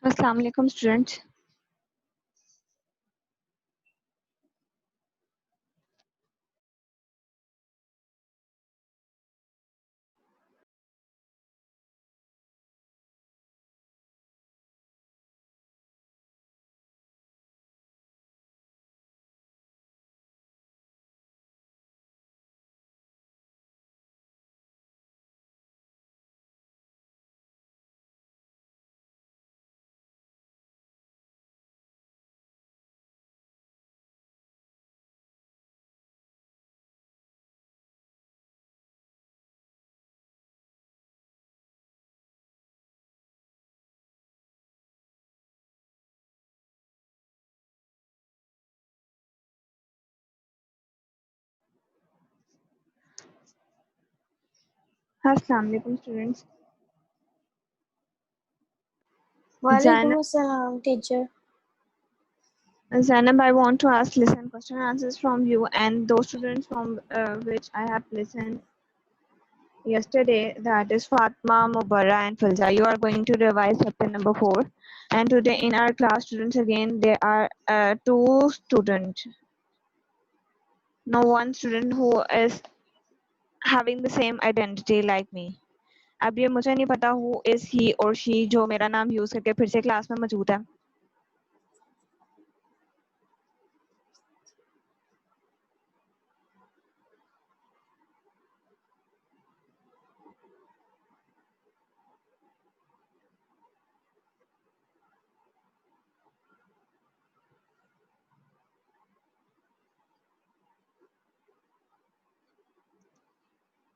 Assalamu alaikum students. Assalamu alaikum students. Walaikum assalam, teacher. Zainab, I want to ask listen question and answers from you and those students from which I have listened yesterday. That is Fatma, Mubarra, and Filza. You are going to revise chapter number 4. And today in our class, students again there are two students. No one student who is having the same identity like me. अब ये मुझे नहीं पता who is he or she जो मेरा नाम use करके फिर से क्लास में मौजूद है.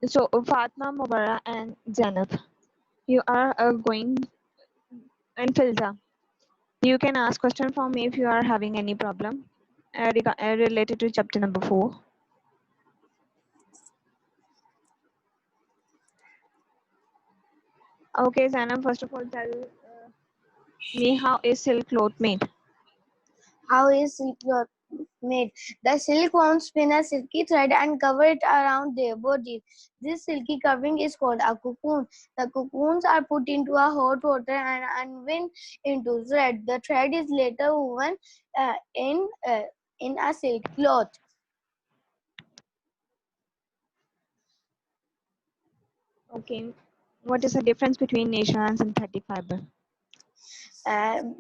So Fatma, Mubarra, and Zainab, you are going and Filza. You can ask question from me if you are having any problem related to chapter number 4. Okay, Zainab, first of all, tell me how is silk cloth made? How is silk cloth made? The silkworms spin a silky thread and cover it around their bodies. This silky covering is called a cocoon. The cocoons are put into a hot water and unwound into thread. The thread is later woven in a silk cloth. Okay, what is the difference between natural and synthetic fiber?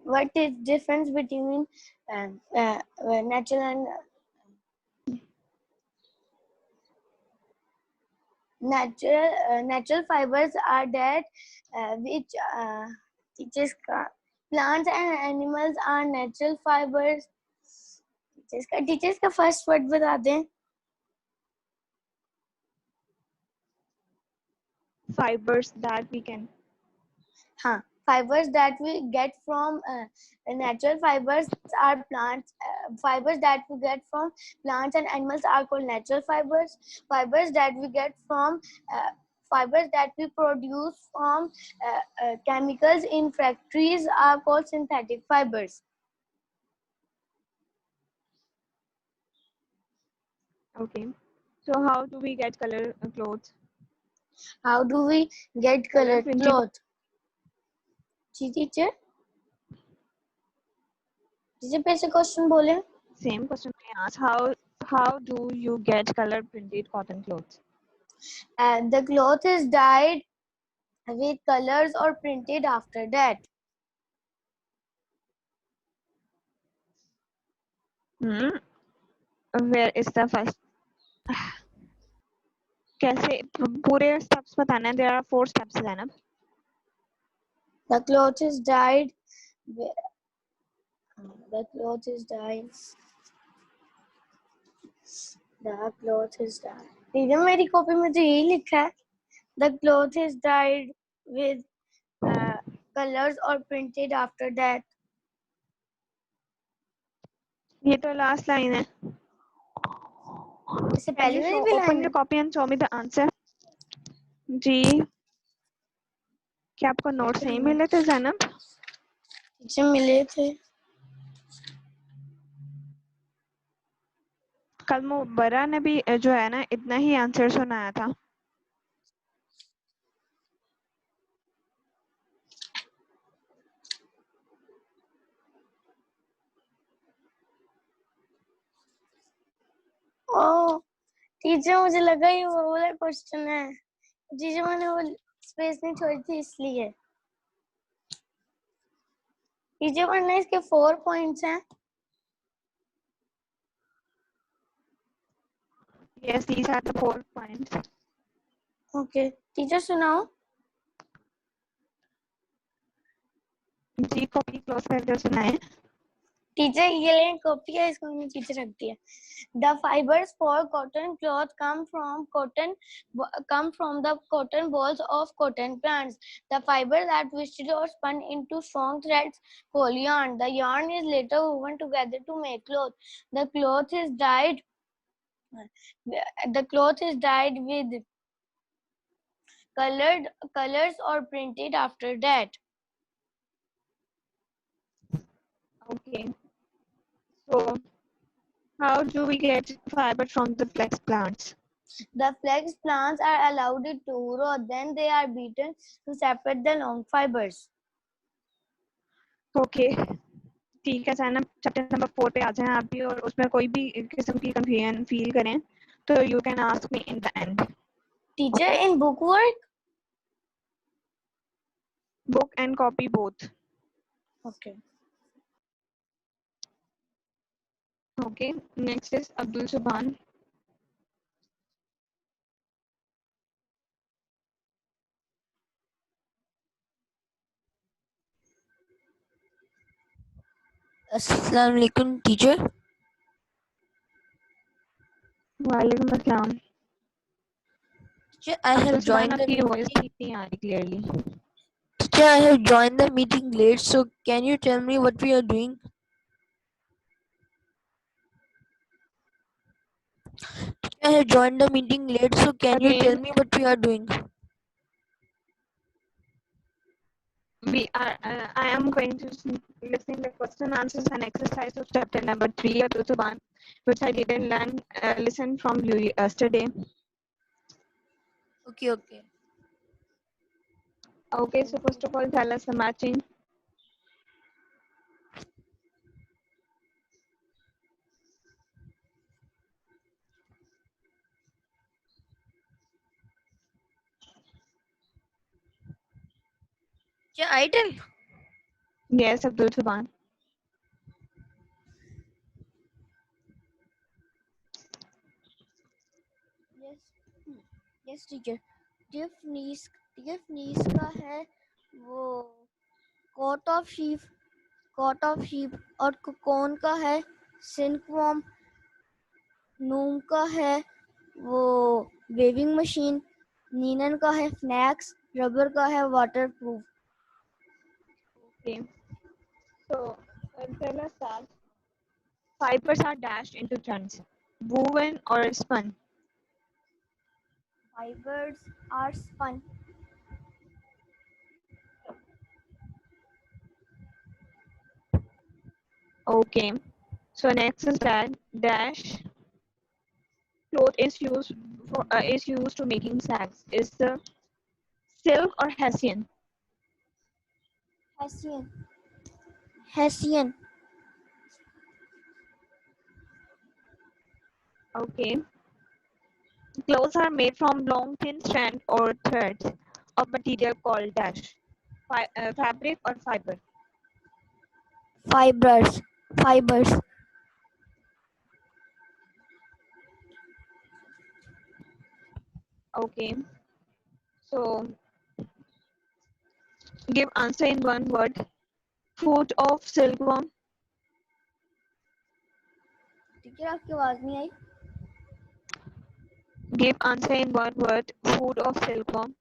What is difference between natural and natural fibers are that which teaches plants and animals are natural fibers. Teachers का first word बता दें. Fibers that we can. हाँ, fibers that we get from natural fibers are plants. Fibers that we get from plants and animals are called natural fibers. Fibers that we get from fibers that we produce from chemicals in factories are called synthetic fibers. Okay, so how do we get color clothes? How do we get colored cloth? जी teacher फिर से question बोले. Same question I asked. How do you get color printed cotton clothes? The cloth is dyed with colors or printed after that. Where is the first? कैसे पूरे steps बताना है? There are 4 steps, Zainab. The cloth is dyed. The cloth is dyed. The cloth is dyed. Teacher मेरी copy में तो यही लिखा है. The cloth is dyed with colors or printed after that. ये तो last line है. इससे Can पहले you वाली भी open लाइन your है. copy and show me the answer? जी क्या आपको नोट्स नहीं मिले थे ज़ैनब? टीचर मिले थे. कल मुबर्रा ने भी जो है ना इतना ही आंसर सुनाया था. ओ टीचर मुझे लगा ये वो वाला क्वेश्चन है। टीचर मैंने वो स्पेस नहीं छोड़ी थी इसलिए। टीचर वरना इसके 4 पॉइंट्स हैं। Yes, these are the 4 points. Okay teacher सुनाओ। जी कॉपी क्लोज करके सुनाए। टीचर ये ले कॉपी है, इसको मैंने पीछे रख दिया। The fibers for cotton cloth come from the cotton balls of cotton plants. The fibers are twisted or spun into strong threads called yarn. The yarn is later woven together to make cloth. The cloth is dyed with colors or printed after that. Okay. So, how do we get fiber from the flax plants? The flax plants are allowed to grow, then they are beaten to separate the long fibers. Okay. ठीक है सैनम, chapter number 4 पे आ जाएं आप भी, और उसमें कोई भी किस्म की कंफ्यूजन फील करें तो you can ask me in the end. Teacher, in book work? Book and copy both. Okay. Okay. Next is Abdul Subhan. Assalamu alaikum, teacher. वालेकुम अस्सलाम। Teacher, I have अब्दुल सुभान joined the आपकी meeting. Voice ठीक नहीं आ रही clearly. Teacher, I have joined the meeting late, so can you tell me what we are doing? Teacher, I have joined the meeting late, so can you tell Again, me what we are doing? we are I am going to listen the question answers and exercise of chapter number 3 Abdul Subhan, which I didn't listen from you yesterday. Okay. Okay, so first of all tell us the matching. Teacher, I tell. Yes, Abdul Subhan. Yes, teacher. Tiffany's का है वो coat of sheep और cocoon का है silkworm. Noom का है वो weaving machine. नीनन का है flax. रबर का है waterproof. Okay, so tell us that fibers are dashed into chunks, woven or spun. Fibers are spun. Okay, so next is that dash cloth is used to making sacks. Is the silk or hessian? Hessian. Okay, clothes are made from long thin strands or threads of material called dash. Fabric or fiber? Fibers. Okay, so give answer in one word. Foot of silkworm. Teacher आपकी आवाज नहीं आई. Give answer in one word. Foot of silkworm.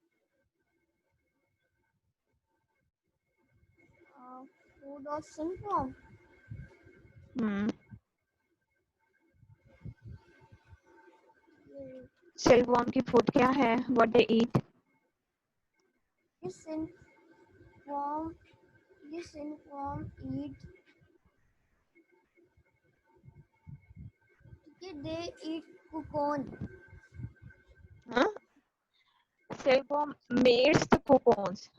Food of silkworm. Silkworm की food क्या है? What they eat? This silkworm eat. They eat cocoon. Huh? Silkworm makes the cocoons.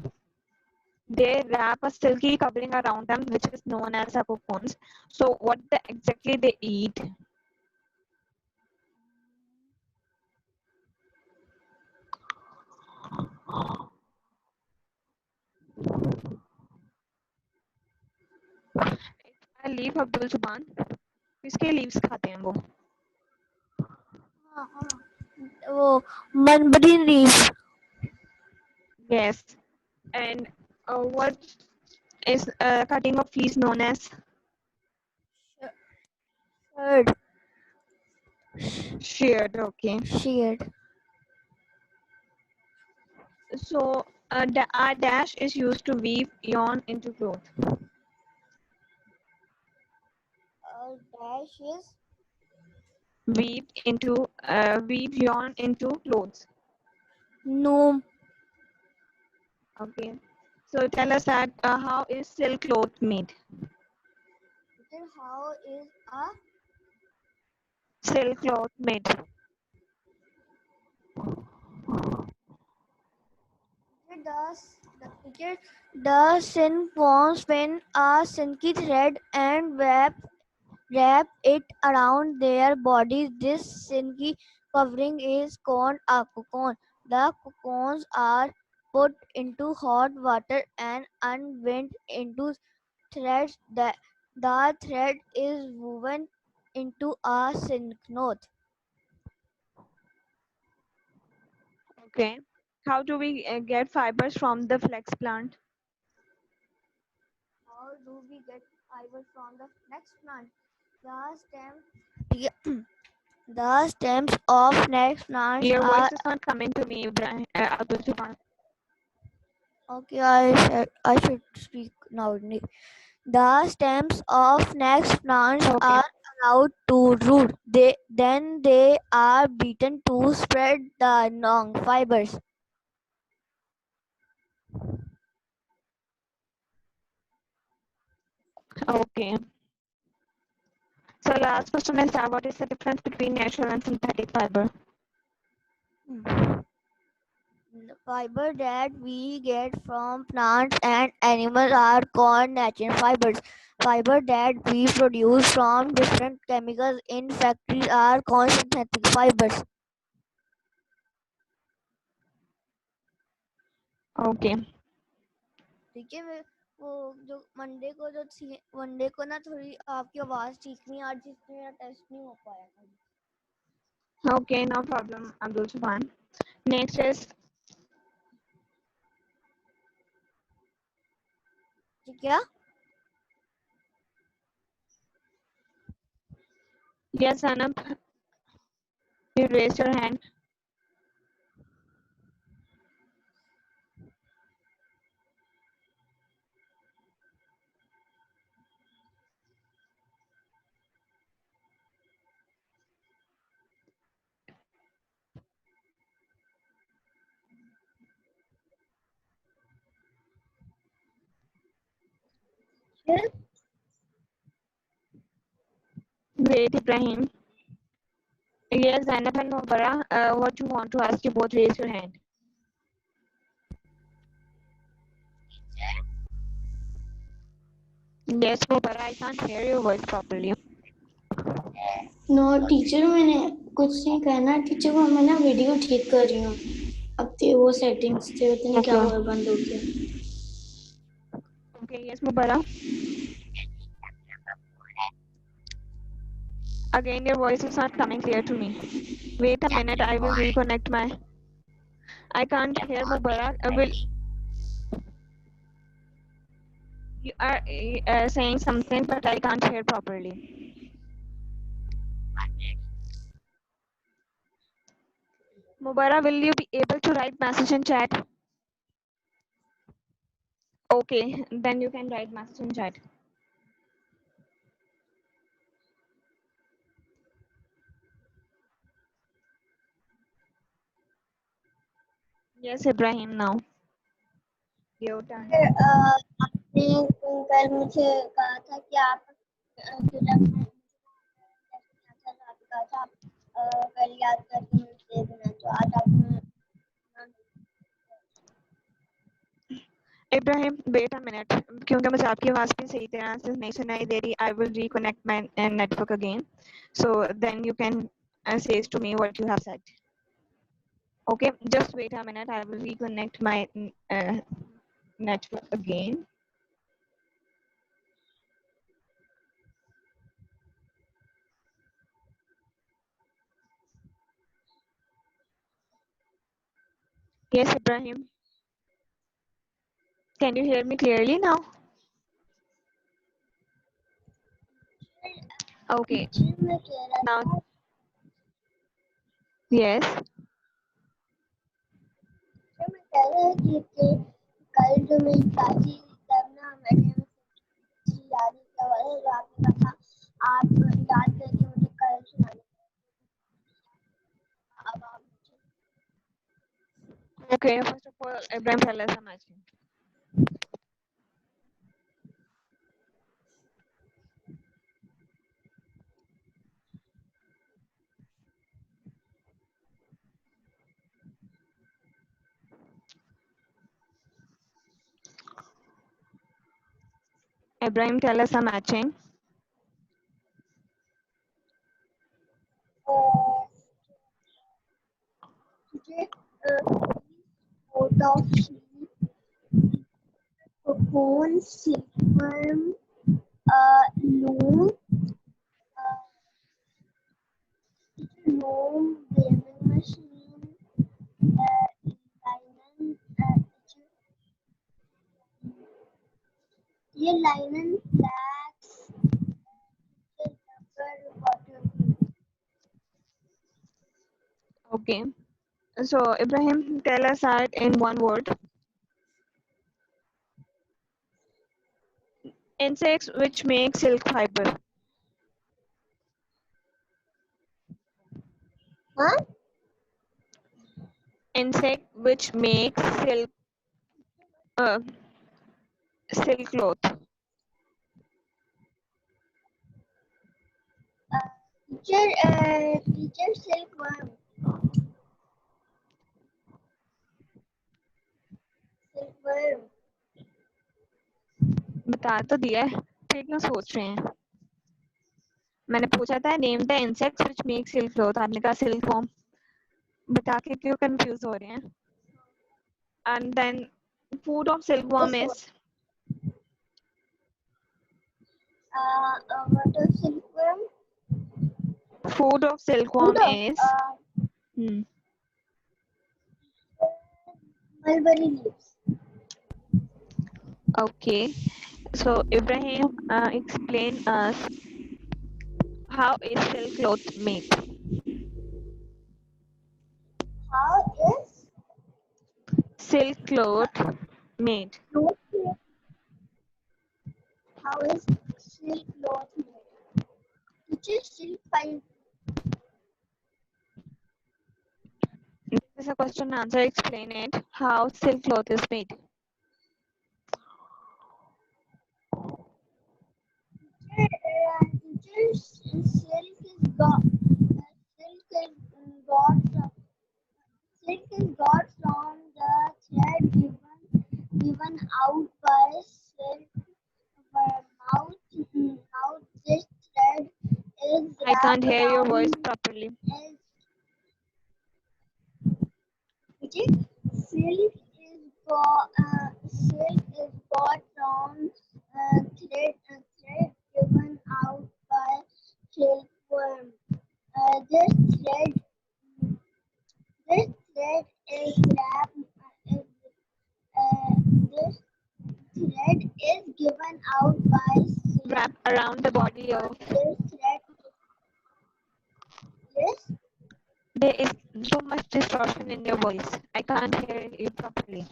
They wrap a silky covering around them, which is known as a cocoons. So, what exactly they eat? A leaf Abdul जुबान किसके leaves खाते हैं वो? वो mulberry leaf. Yes. And what is cutting of leaves known as? Sheared. Sheared. Okay. Sheared. So a dash is used to weave yarn into cloth. Dash is Weave yarn into clothes. No. Okay. So tell us that how is silk cloth made? how is a Silk cloth made. The silk forms when a silky thread and wrap it around their bodies. This silky covering is called a cocoon. The cocoons are put into hot water and unwound into threads. The thread is woven into a silk knot. Okay. How do we get fibers from the flax plant? how do we get fiber from the flax plant? The stems of flax plants Your are voice is not coming to me, Ibrahim. Abdul Subhan. okay. I should speak now. The stems of flax plants Okay. are allowed to root. Then they are beaten to spread the long fibers. Okay. So last question is what is the difference between natural and synthetic fiber? The fiber that we get from plants and animals are called natural fibers. Fiber that we produce from different chemicals in factories are called synthetic fibers. Okay. ठीक है वो जो Monday को ना थोड़ी आपकी आवाज ठीक नहीं आ रही थी मेरा टेस्ट नहीं हो पाया था Okay, no problem, Abdul Subhan. Next is ठीक है yes, Anab. You raise your hand. Great, Ibrahim. Yes, Zainab and Mubara, what you want to ask, you both raise your hand. Yes, Mubara, I can't hear your voice properly. No teacher मैंने कुछ नहीं कहना teacher वो मैं ना video ठीक कर रही हूँ अब वो सेटिंग्स थे पता नहीं क्या Okay. हुआ बंद हो गया Okay, yes, Mubara. Again, your voice is not coming clear to me. Wait a minute, I will reconnect my. I can't hear Mubara. You are saying something, but I can't hear properly. Mubara, will you be able to write message in chat? Okay, then you can write message in chat. Yes, Ibrahim, now. Your turn. आपने कल मुझे कहा था कि आप कल याद करके मुझे दे देना तो आज आप Ibrahim, wait a minute. क्योंकि मुझे आपकी आवाज़ भी सही तरह से नहीं सुनाई दे रही. I will reconnect my network again. So then you can say to me what you have said. Okay, just wait a minute. I will reconnect my network again. Yes, Ibrahim. Can you hear me clearly now? Okay. Now, yes. कल जो मेरी चाची तब ना मैंने याद किया रात में था आप याद करके मुझे कल सुनाइए अब आप Okay. First of all, Ibrahim, tell us some matching. Ibrahim, tell us some matching. मुझे photo of sheep, cocoon, silkworm, loom, weaving machine, linen, ये linen, flax, rubber, water. Okay. So, Ibrahim, tell us that in one word. Insects which make silk fiber. Huh? Insect which makes uh, silk cloth. Teacher silkworm. Silkworm. बता तो दिया है, फिर क्यों सोच रहे हैं? मैंने पूछा था name the insects which make silk cloth, आपने कहा सिल्क फॉर्म, बता के क्यों कंफ्यूज हो रहे हैं? And then food of silkworm is What of silkworm? food of silkworm is Mulberry leaves. Okay. So Ibrahim, explain us how is silk cloth made? How is Silk cloth made. cloth made? How is silk cloth made? Teacher silk fiber. This is a question and answer. Explain it. How silk cloth is made? Teacher silk is got from the thread given out by silk mouth. This thread is I can't hear your around voice properly. Silk is got from thread given out by silkworm. This thread is wrapped. This thread is given out by silk. Wrap around the body of. This thread. Yes. There is so much distortion in your voice. I can't hear you properly.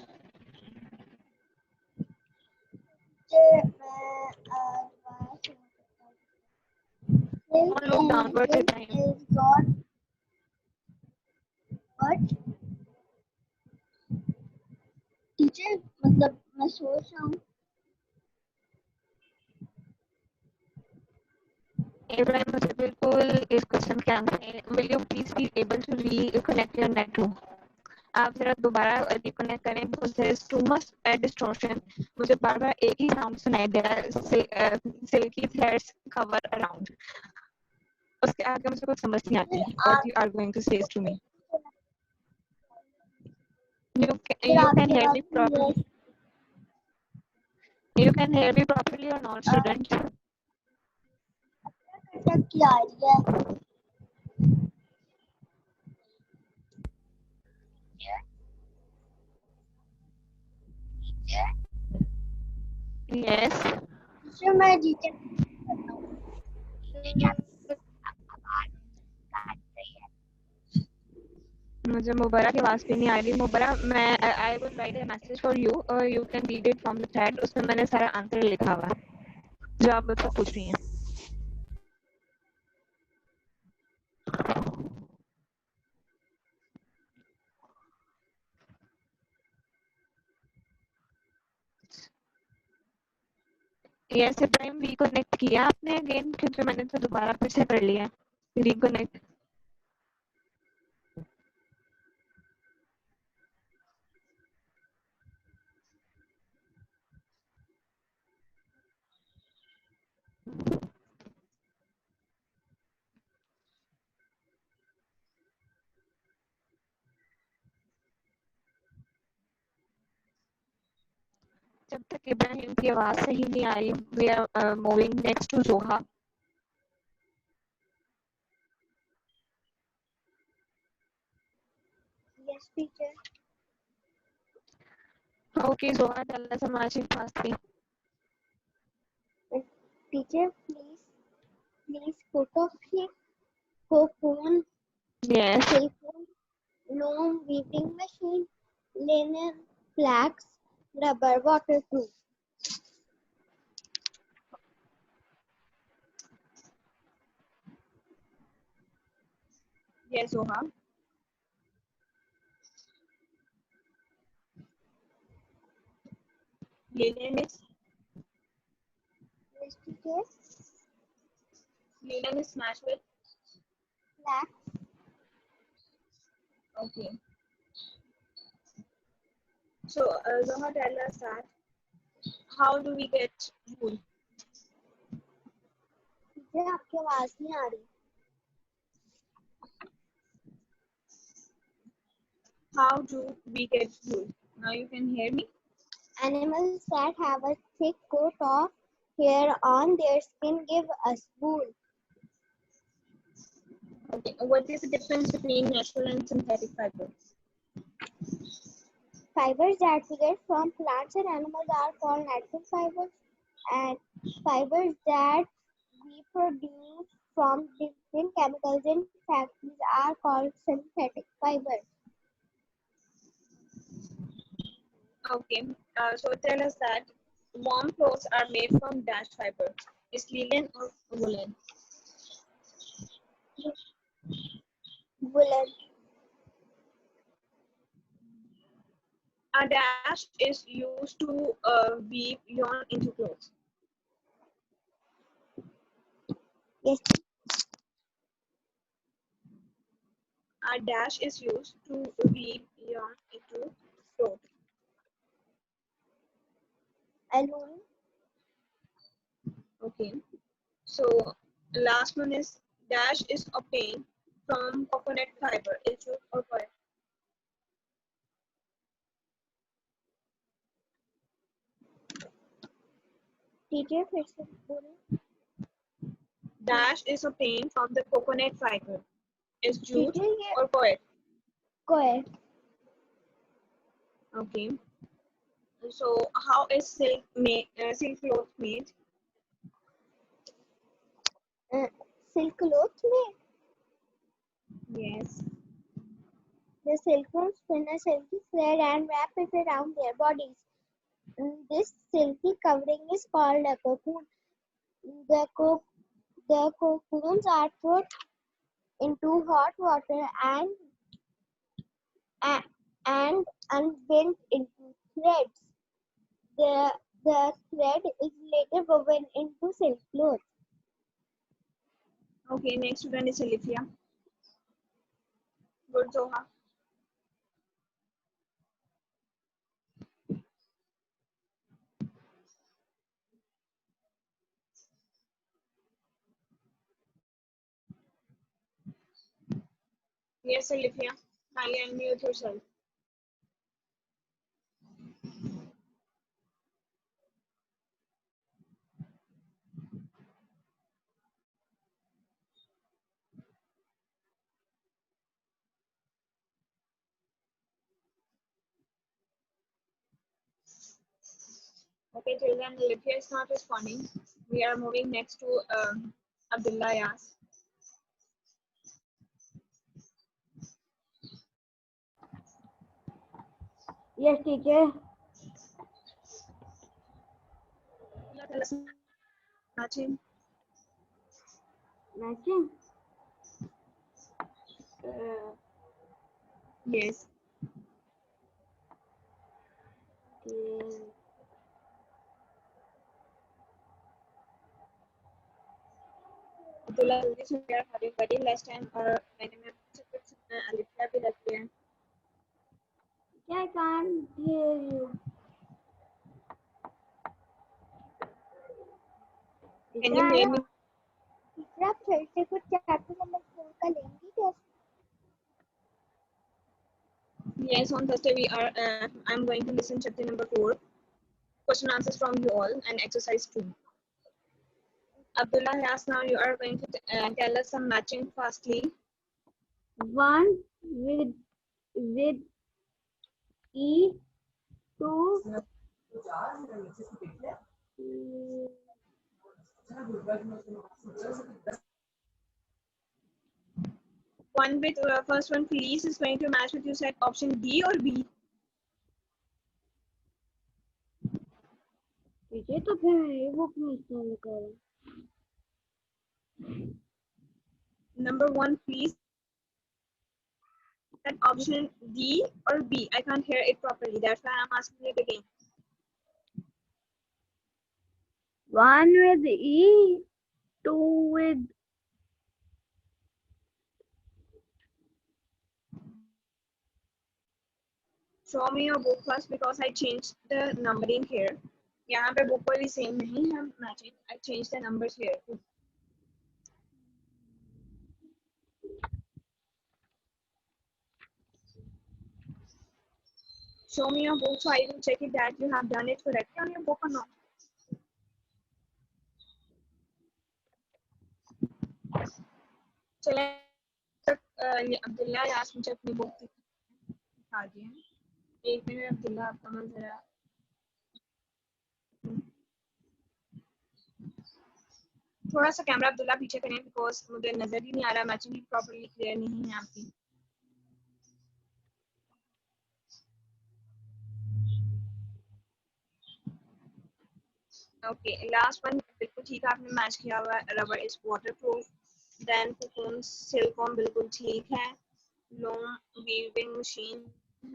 Don't look downwards, Ibrahim. Is got what? Teacher मतलब मैं सोच रहा हूँ Ibrahim, मुझे बिल्कुल इस question के answer. Will you please be able to reconnect your network? आप जरा दोबारा रिकनेक्ट करें because there is too much distortion. मुझे बार-बार एक ही साउंड सुनाई दे रहा है. Silky threads cover around. उसके आगे मुझे कुछ समझ नहीं आती. What you are going to say to me? You आपकी can hear आवाज me नहीं है। properly. You can hear me properly or not, student? क्या आ रही है? Yes. टीचर मैं जीते मुझे मुबरा की आवाज भी नहीं आ रही। मुबरा, मैं I will write a message for you, you can read it from the chat. उसमें मैंने सारा आंसर लिखा हुआ है जो आप मुझसे पूछ रही हैं। यस इब्राहिम, रिकनेक्ट किया आपने अगेन? क्योंकि मैंने तो दोबारा फिर से कर लिया रिकनेक्ट। जब तक इब्राहिम की आवाज सही नहीं आ रही, we are moving next to Zoha. Yes teacher. Okay, Zoha, tell us a magic fastly. Teacher please photo click cocoon, Yes. silicone, loom, weaving machine, linen, flax, rubber, waterproof. Yes, Zoha. Linen is Yes, teacher. smashed with. Flax, Okay. So, Zoha, tell us that how do we get wool? Teacher आपकी आवाज नहीं आ रही। How do we get wool? Now you can hear me. Animals that have a thick coat of hair on their skin give us wool. Okay. What is the difference between natural and synthetic fiber? Fibers that we get from plants and animals are called natural fibers, and fibers that we produce from different chemicals in factories are called synthetic fibers. Okay. So tell us that warm clothes are made from dash fiber. Is linen or woolen? Woolen. A dash is used to weave yarn into clothes. Yes. A dash is used to weave yarn into clothes. Alone. Okay. So last one is dash is obtained from coconut fiber. Is true or correct? Teacher, फिर से बोलो. Dash is obtained from the coconut fiber. Is jute Teacher, ये or coir? coir. Okay. So how is silk made? Silk cloth made? Silk cloth में Yes. the silkworms spin a silky thread and wrap it around their bodies. This silky covering is called a cocoon. The cocoons are put into hot water and unbent into threads. The thread is later woven into silk cloth. Okay. Next student is Olivia. Good, Zoha. Yes, Olivia. Kindly unmute yourself. Okay, till then Olivia is not responding. We are moving next to Abdullah Yas. Yes, teacher. Tell us matching. Matching. Yes. Abdullah, जल्दी से we are having very less time और मैंने में कुछ Olivia भी रख लिया है. I can't hear you. Can you hear me? आप फिर से कुछ चैप्टर नंबर 4 का लेंगी क्या? Yes, on Thursday we are. I'm going to listen chapter number 4. Question answers from you all and exercise 2. Abdullah Yas, now you are going to tell us some matching fastly. One with E, two One with first one, please, is going to match with you said option D or B. ये तो फिर ये book में इस्तेमाल करो. Number 1, please. That option D or B. I can't hear it properly. That's why I'm asking it again. One with E, two with Show me your book first because I changed the numbering here. यहाँ पे book वाली same नहीं है matching. I changed the numbers here. Show me your book so I will check it that you have done it correctly on your book or not. चले अब्दुल्ला यास मुझे अपनी book दिखा दी है. एक मिनट अब्दुल्ला आपका मन जरा थोड़ा सा कैमरा अब्दुल्ला पीछे करें बिकॉज मुझे नजर ही नहीं आ रहा मैचिंग प्रॉपर्ली क्लियर नहीं है आपकी. ओके लास्ट वन बिल्कुल ठीक है आपने मैच किया हुआ है. Rubber is waterproof. Then cocoon silicon बिल्कुल ठीक है. लूम वीविंग मशीन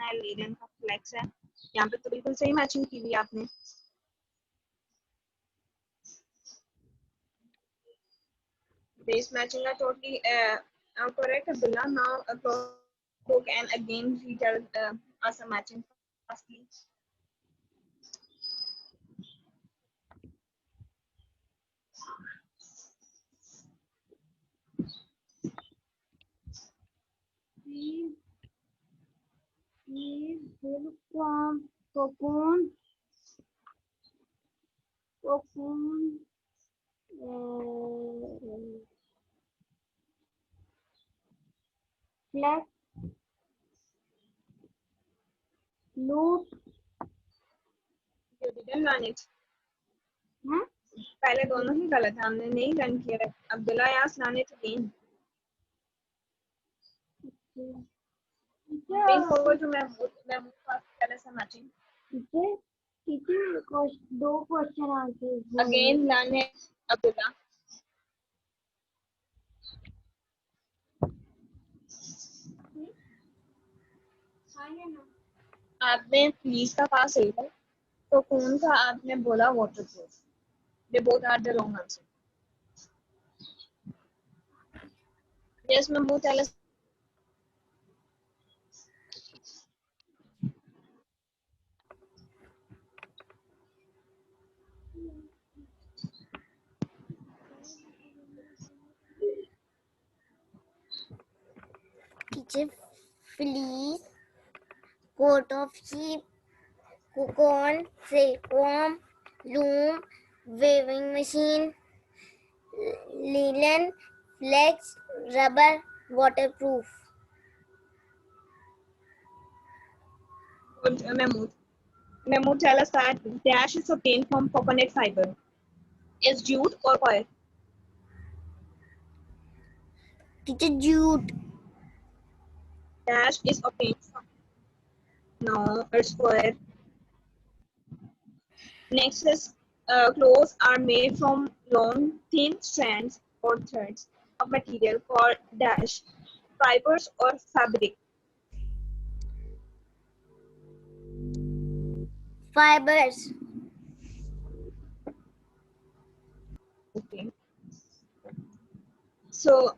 है. लीलन का फ्लेक्स है. यहाँ पे तो बिल्कुल सही मैचिंग की हुई आपने. These matching are totally correct, Abdullah. Now book and again retell us a matching firstly. from cocoon, flex, loop, You didn't learn it. huh? पहले दोनों ही गलत है हमने नहीं लर्न किया. Abdullah asked learn it again. Going forward to my first tell us a matching. Teacher, दो question answers. Again learn it, Abdullah. आपने please का कहा सही है. तो कौन का आपने बोला waterproof. They both are the wrong answer. Yes, Mahmood, tell us. Teacher, fleece, coat of sheep, cocoon, silkworm, loom, weaving machine, linen, flex, rubber, waterproof. Good, Mahmood. Memo tell us that dash is obtained from coconut fiber. Is jute or coir? Teacher, jute. Dash is obtained from. No, it's coir. Next is clothes are made from long, thin strands or threads of material called dash, fibers or fabric. Fibers. Okay. So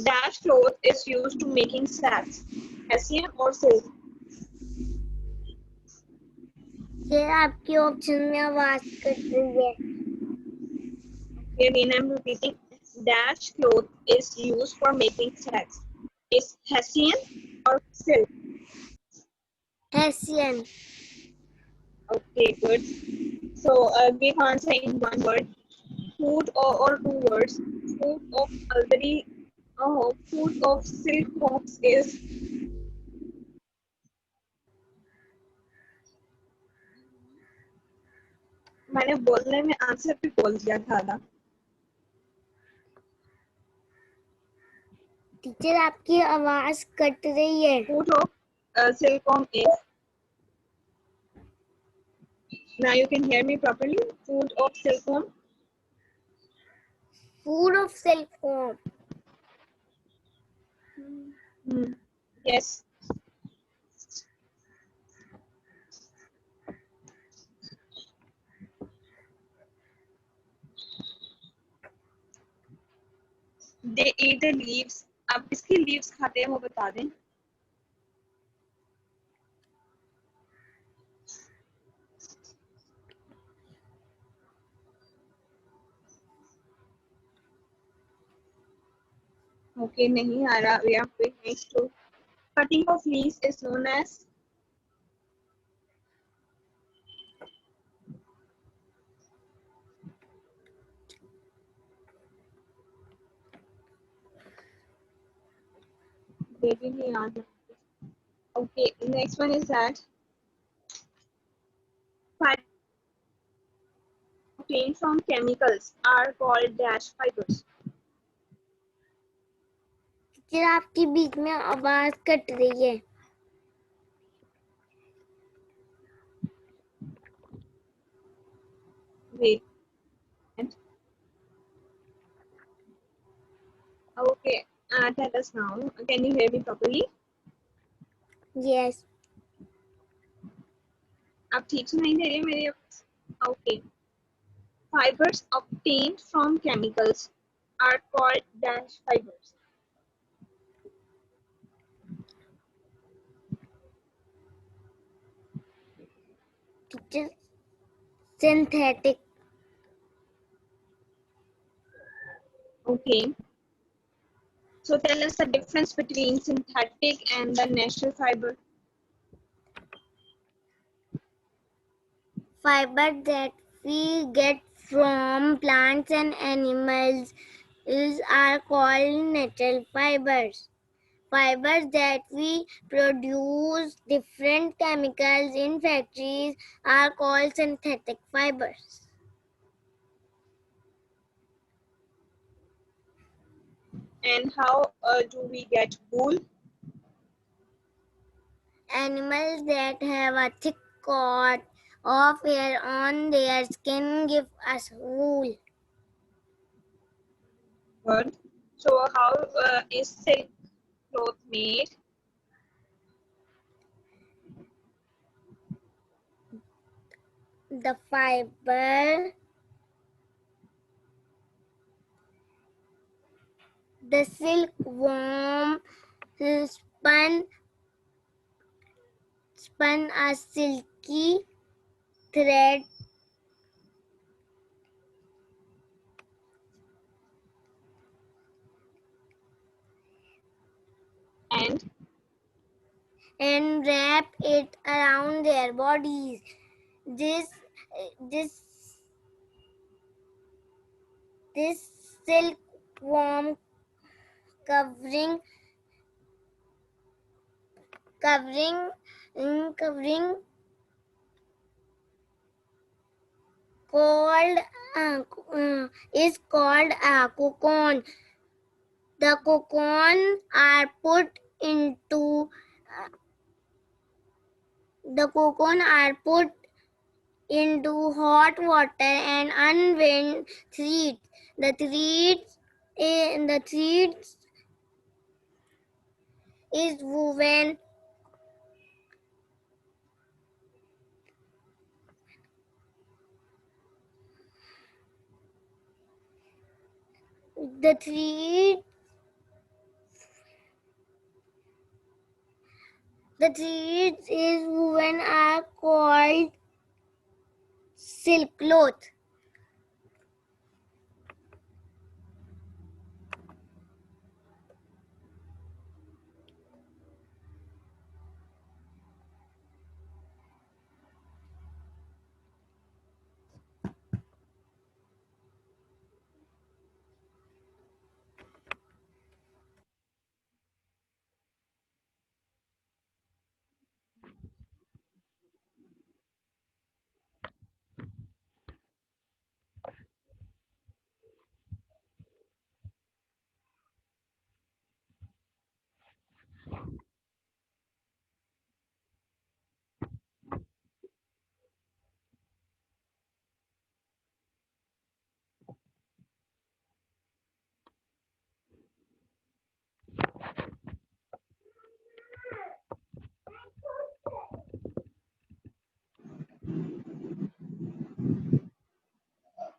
dash cloth is used to making sacks, hessian or silk. ये आपके option में आवाज cut रही है. Again, I'm repeating. Dash cloth is used for making sacks. Is hessian or silk? Hessian. Okay, good. So give answer in one word. Food or two words. Food of mulberry. Oh, food of silk fox is. मैंने बोलने में answer भी बोल दिया था ना. Teacher आपकी आवाज कट रही है. Food of silkworm is. Now you can hear me properly. Food of silkworm. Food of silkworm. Yes. They eat the leaves. आप किसकी leaves खाते हैं वो बता दें. Okay, नहीं आ रहा. We are going next to cutting of leaves is known as. Maybe नहीं आ रहा. Okay, next one is that fibers obtained from chemicals are called dash fibers. Teacher आपकी बीच में आवाज कट रही है. Wait. Okay, tell us now. Can you hear me properly? Yes. आप ठीक सुनाई दे रही है मेरी. Okay. Fibers obtained from chemicals are called dash fibers. Teacher synthetic. Okay. So tell us the difference between synthetic and the natural fiber. Fiber that we get from plants and animals are called natural fibers. Fibers that we produce different chemicals in factories are called synthetic fibers. And how do we get wool? Animals that have a thick coat of hair on their skin give us wool. Good. So how is silk cloth made? The fiber, the silkworm spun a silky thread and wrap it around their bodies. This this this silkworm covering covering covering called is called a cocoon. The cocoon are put into hot water and unwound threads. The threads is woven. The threads is woven are called silk cloth.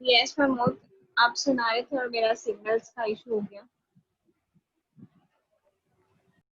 Yes Mahmood, आप सुना रहे थे और मेरा signals का issue हो गया.